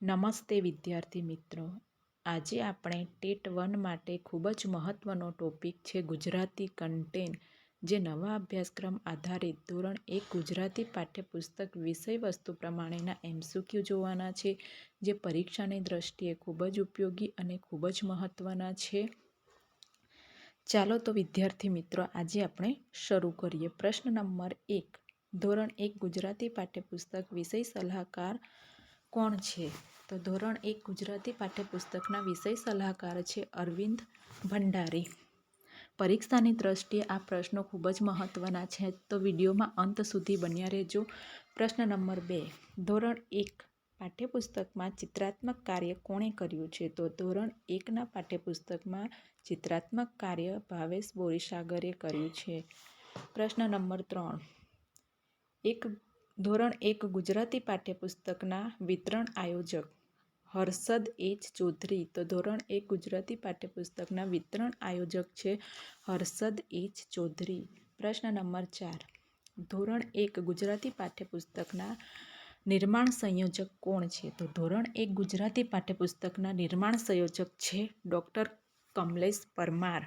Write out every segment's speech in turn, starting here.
નમસ્તે વિદ્યાર્થી મિત્રો. આજે આપણે ટેટ 1 માટે ખૂબ જ મહત્વનો ટોપિક છે ગુજરાતી કન્ટેન્ટ, જે નવા અભ્યાસક્રમ આધારિત ધોરણ 1 ગુજરાતી પાઠ્યપુસ્તક વિષય વસ્તુ પ્રમાણેના MCQ જોવાના છે, જે પરીક્ષાની દ્રષ્ટિએ ખૂબ જ ઉપયોગી અને ખૂબ જ મહત્વના છે. ચાલો તો વિદ્યાર્થી મિત્રો, આજે આપણે શરૂ કરીએ. પ્રશ્ન નંબર 1. ધોરણ 1 ગુજરાતી પાઠ્યપુસ્તક વિષય સલાહકાર કોણ છે? તો ધોરણ 1 ગુજરાતી પાઠ્યપુસ્તકના વિષય સલાહકાર છે અરવિંદ ભંડારી. પરીક્ષાની દ્રષ્ટિએ આ પ્રશ્નો ખૂબ જ મહત્વના છે, તો વિડીયોમાં અંત સુધી બન્યા રહેજો. પ્રશ્ન નંબર 2. ધોરણ 1 પાઠ્યપુસ્તકમાં ચિત્રાત્મક કાર્ય કોણે કર્યું છે? તો ધોરણ 1ના પાઠ્યપુસ્તકમાં ચિત્રાત્મક કાર્ય ભાવેશ બોરીસાગરે કર્યું છે. પ્રશ્ન નંબર 3. ધોરણ 1 ગુજરાતી પાઠ્યપુસ્તકના વિતરણ આયોજક હર્ષદ એચ ચૌધરી. તો ધોરણ 1 ગુજરાતી પાઠ્યપુસ્તકના વિતરણ આયોજક છે હર્ષદ એચ ચૌધરી. પ્રશ્ન નંબર 4. ધોરણ 1 ગુજરાતી પાઠ્યપુસ્તકના નિર્માણ સંયોજક કોણ છે? તો ધોરણ 1 ગુજરાતી પાઠ્યપુસ્તકના નિર્માણ સંયોજક છે ડૉક્ટર કમલેશ પરમાર.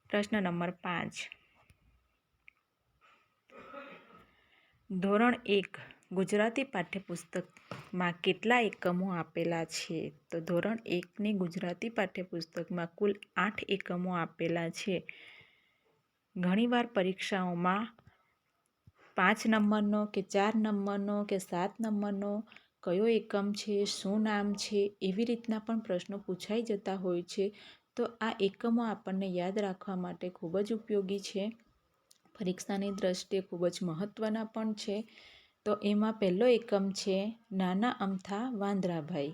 પ્રશ્ન નંબર 5. ધોરણ 1 ગુજરાતી પાઠ્યપુસ્તકમાં કેટલા એકમો આપેલા છે? તો ધોરણ 1ની ગુજરાતી પાઠ્યપુસ્તકમાં કુલ 8 એકમો આપેલા છે. ઘણીવાર પરીક્ષાઓમાં 5 નંબરનો કે 4 નંબરનો કે 7 નંબરનો કયો એકમ છે, શું નામ છે, એવી રીતના પણ પ્રશ્નો પૂછાઈ જતા હોય છે. તો આ એકમો આપણને યાદ રાખવા માટે ખૂબ જ ઉપયોગી છે. પરીક્ષાની દ્રષ્ટિએ ખૂબ જ મહત્વના પણ છે. તો એમાં પહેલો એકમ છે નાના અમથા વાંદરાભાઈ.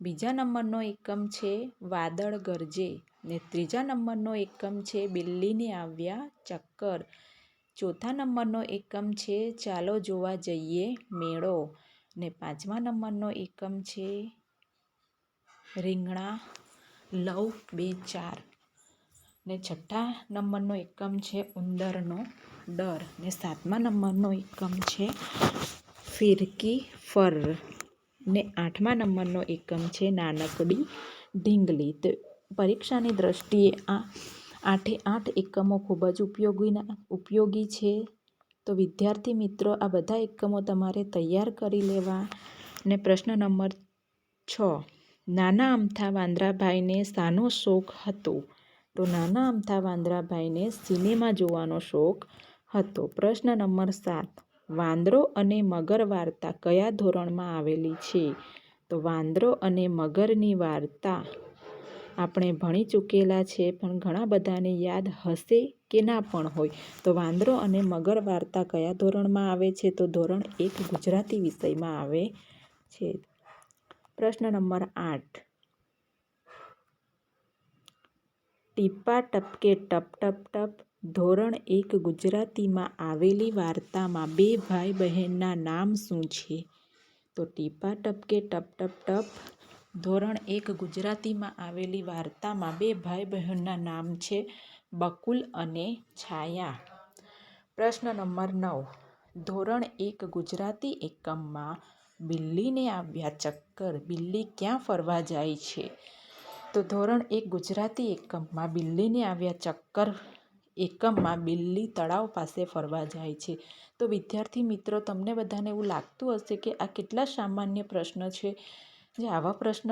બીજા નંબરનો એકમ છે વાદળ ગરજે. ને ત્રીજા નંબરનો એકમ છે બિલ્લીને આવ્યા ચક્કર. ચોથા નંબરનો એકમ છે ચાલો જોવા જઈએ મેળો. ને 5મા નંબરનો એકમ છે રીંગણા લવ 2 4. ને 6ઠા નંબરનો એકમ છે ઉંદરનો ડર. ને 7મા નંબરનો એકમ છે ફિરકી ફર. ને 8મા નંબરનો એકમ છે નાનકડી ઢીંગલી. તો પરીક્ષાની દ્રષ્ટિએ આ 8 એકમો ખૂબ જ ઉપયોગી છે. તો વિદ્યાર્થી મિત્રો, આ બધા એકમો તમારે તૈયાર કરી લેવા. ને પ્રશ્ન નંબર 6. નાના અમથા વાંદરાભાઈને શાનો શોખ હતો? તો નાના અમથા વાંદરાભાઈને સિનેમા જોવાનો શોખ હતો. પ્રશ્ન નંબર 7. વાંદરો અને મગર વાર્તા કયા ધોરણમાં આવેલી છે? તો વાંદરો અને મગરની વાર્તા આપણે ભણી ચૂકેલા છે, પણ ઘણા બધાને યાદ હશે કે ના પણ હોય. તો વાંદરો અને મગર વાર્તા કયા ધોરણમાં આવે છે? તો ધોરણ 1 ગુજરાતી વિષયમાં આવે છે. પ્રશ્ન નંબર 8. ટીપા ટપકે ટપ ટપ ટપ. ધોરણ 1 ગુજરાતીમાં આવેલી વાર્તામાં બે ભાઈ બહેનના નામ શું છે? તો ટીપા ટપકે ટપ ટપ ટપ ધોરણ 1 ગુજરાતીમાં આવેલી વાર્તામાં બે ભાઈ બહેનના નામ છે બકુલ અને છાયા. પ્રશ્ન નંબર 9. ધોરણ 1 ગુજરાતી એકમમાં બિલ્લીને આવ્યા ચક્કર બિલ્લી ક્યાં ફરવા જાય છે? તો ધોરણ 1 ગુજરાતી એકમમાં બિલ્લીને આવ્યા ચક્કર એકમમાં બિલ્લી તળાવ પાસે ફરવા જાય છે. તો વિદ્યાર્થી મિત્રો, તમને બધાને એવું લાગતું હશે કે આ કેટલા સામાન્ય પ્રશ્ન છે, જે આવા પ્રશ્ન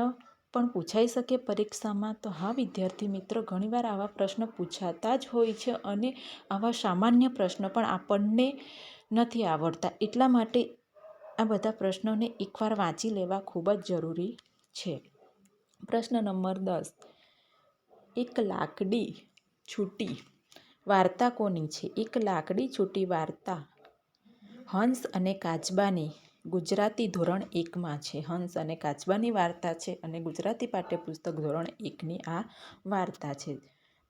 પણ પૂછાઈ શકે પરીક્ષામાં. તો હા વિદ્યાર્થી મિત્રો, ઘણીવાર આવા પ્રશ્ન પૂછાતા જ હોય છે, અને આવા સામાન્ય પ્રશ્ન પણ આપણને નથી આવડતા. એટલા માટે આ બધા પ્રશ્નોને એકવાર વાંચી લેવા ખૂબ જ જરૂરી છે. પ્રશ્ન નંબર 10. એક લાકડી છૂટી વાર્તા કોની છે? એક લાકડી છૂટી વાર્તા હંસ અને કાચબાની ગુજરાતી ધોરણ 1માં છે. હંસ અને કાચબાની વાર્તા છે, અને ગુજરાતી પાઠ્યપુસ્તક ધોરણ 1ની આ વાર્તા છે.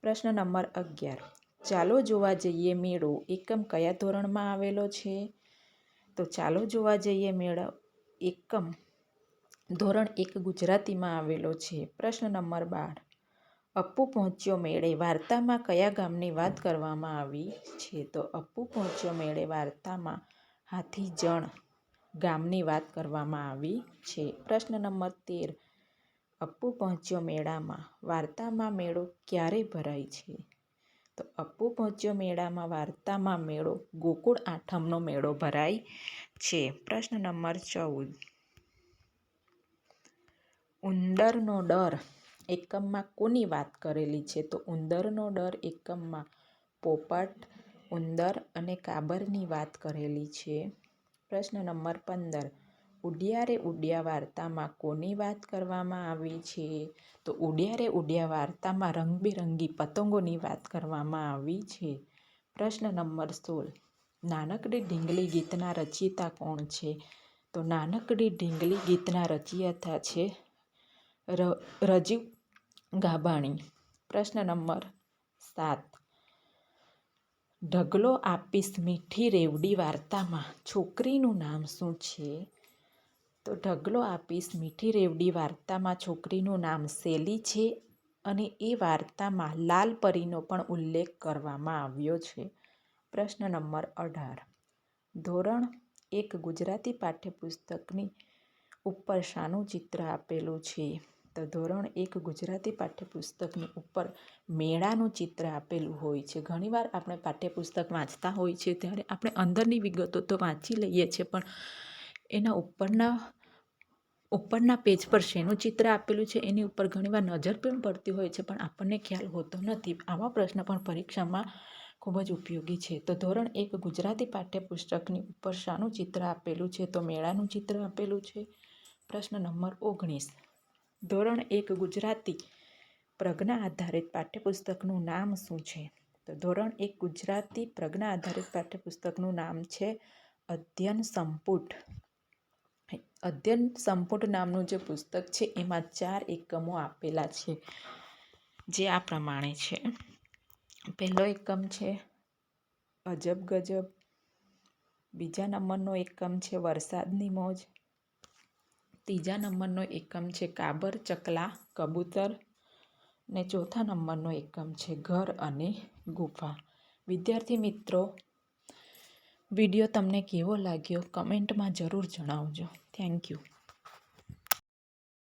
પ્રશ્ન નંબર 11. ચાલો જોવા જઈએ મેળો એકમ કયા ધોરણમાં આવેલો છે? તો ચાલો જોવા જઈએ મેળો એકમ ધોરણ 1 ગુજરાતીમાં આવેલો છે. પ્રશ્ન નંબર 12. અપ્પુ પહોંચ્યો મેળે વાર્તામાં કયા ગામની વાત કરવામાં આવી છે? તો અપ્પુ પહોંચ્યો મેળે વાર્તામાં હાથીજણ ગામની વાત કરવામાં આવી છે. પ્રશ્ન નંબર 13. અપ્પુ પહોંચ્યો મેળામાં વાર્તામાં મેળો ક્યારે ભરાય છે? તો અપ્પુ પહોંચ્યો મેળામાં વાર્તામાં મેળો ગોકુળ આઠમનો મેળો ભરાય છે. પ્રશ્ન નંબર 14. ઉંદરનો ડર એકમમાં કોની વાત કરેલી છે? તો ઉંદરનો ડર એકમમાં પોપટ, ઉંદર અને કાબરની વાત કરેલી છે. પ્રશ્ન નંબર 15. ઉડિયા રે ઉડિયા વાર્તામાં કોની વાત કરવામાં આવી છે? તો ઉડિયા રે ઉડિયા વાર્તામાં રંગબેરંગી પતંગોની વાત કરવામાં આવી છે. પ્રશ્ન નંબર 16. નાનકડી ઢીંગલી ગીતના રચયિતા કોણ છે? તો નાનકડી ઢીંગલી ગીતના રચયિતા છે રજીવ ગાબાણી. પ્રશ્ન નંબર 7. ઢગલો આપીશ મીઠી રેવડી વાર્તામાં છોકરીનું નામ શું છે? તો ઢગલો આપીશ મીઠી રેવડી વાર્તામાં છોકરીનું નામ શેલી છે અને એ વાર્તામાં લાલ પરીનો પણ ઉલ્લેખ કરવામાં આવ્યો છે. પ્રશ્ન નંબર 18. ધોરણ 1 ગુજરાતી પાઠ્યપુસ્તકની ઉપર શાનું ચિત્ર આપેલું છે? તો ધોરણ 1 ગુજરાતી પાઠ્યપુસ્તકની ઉપર મેળાનું ચિત્ર આપેલું હોય છે. ઘણીવાર આપણે પાઠ્યપુસ્તક વાંચતા હોય છે ત્યારે આપણે અંદરની વિગતો તો વાંચી લઈએ છીએ, પણ એના ઉપરના પેજ પર શેનું ચિત્ર આપેલું છે એની ઉપર ઘણીવાર નજર પણ પડતી હોય છે, પણ આપણને ખ્યાલ હોતો નથી. આવા પ્રશ્ન પણ પરીક્ષામાં ખૂબ જ ઉપયોગી છે. તો ધોરણ 1 ગુજરાતી પાઠ્યપુસ્તકની ઉપર શાનું ચિત્ર આપેલું છે? તો મેળાનું ચિત્ર આપેલું છે. પ્રશ્ન નંબર 19. ધોરણ 1 ગુજરાતી પ્રજ્ઞા આધારિત પાઠ્યપુસ્તકનું નામ શું છે? તો ધોરણ 1 ગુજરાતી પ્રજ્ઞા આધારિત પાઠ્યપુસ્તકનું નામ છે અધ્યયન સંપુટ. અધ્યયન સંપુટ નામનું જે પુસ્તક છે એમાં 4 એકમો આપેલા છે, જે આ પ્રમાણે છે. પહેલો એકમ છે અજબ ગજબ, બીજા નંબરનો એકમ છે વરસાદની મોજ, ત્રીજા નંબરનો એકમ છે કાબર ચકલા કબૂતર ને ચોથા નંબરનો એકમ છે ઘર અને ગુફા. વિદ્યાર્થી મિત્રો, વિડીયો તમને કેવો લાગ્યો કમેન્ટમાં જરૂર જણાવજો. Thank you.